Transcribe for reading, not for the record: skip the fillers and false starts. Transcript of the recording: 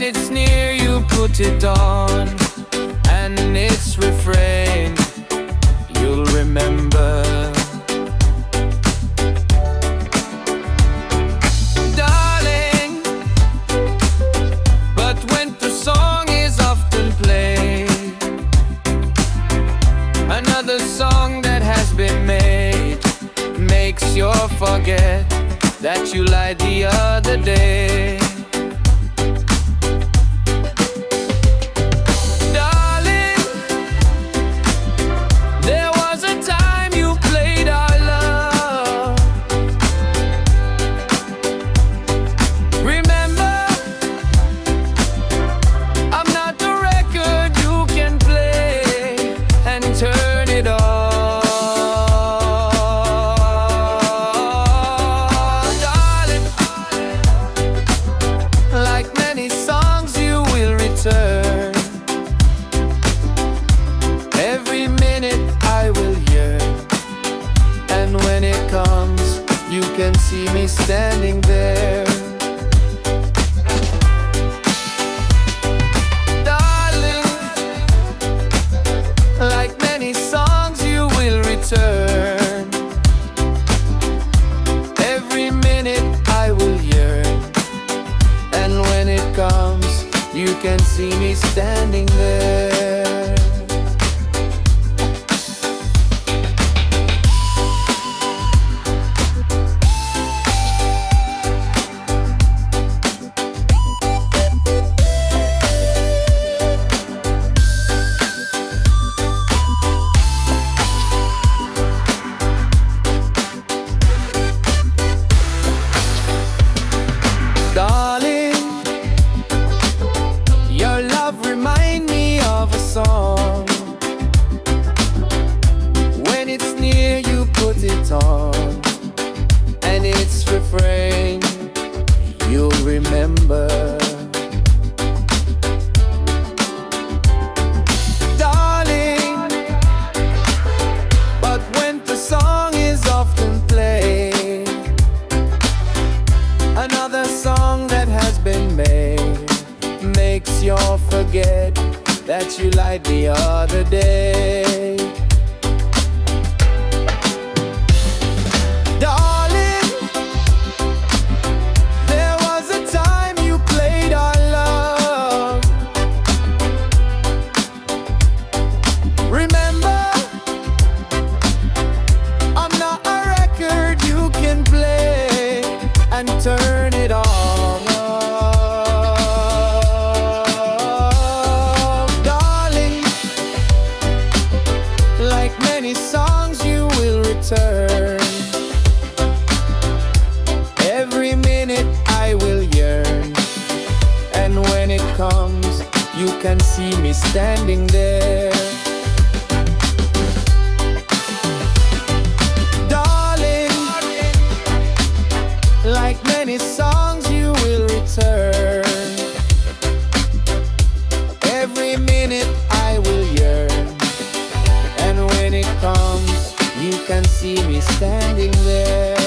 it's near, you put it on, and its refrain you'll remember. Darling, but when the song is often played, another song that has been made makes you forget that you lied the other day. Darling, there was a time you played our love. Remember, I'm not the record you can play and turn it off. Every minute I will yearn, and when it comes, you can see me standing there. Darling, like many songs you will return. Every minute I will yearn, and when it comes, you can see me standing there. Darling, your love reminds me of a song. When it's near, you put it on, and its refrain you'll remember. Darling, but when the song is often played, another song that has been made makes you forget that you lied the other day. Darling, there was a time you played our love. Remember, I'm not a record you can play and turn it off. Darling, like many songs you will return. Every minute I will yearn, and when it comes, you can see me standing there. Like many songs you will return. Every minute I will yearn, and when it comes, you can see me standing there.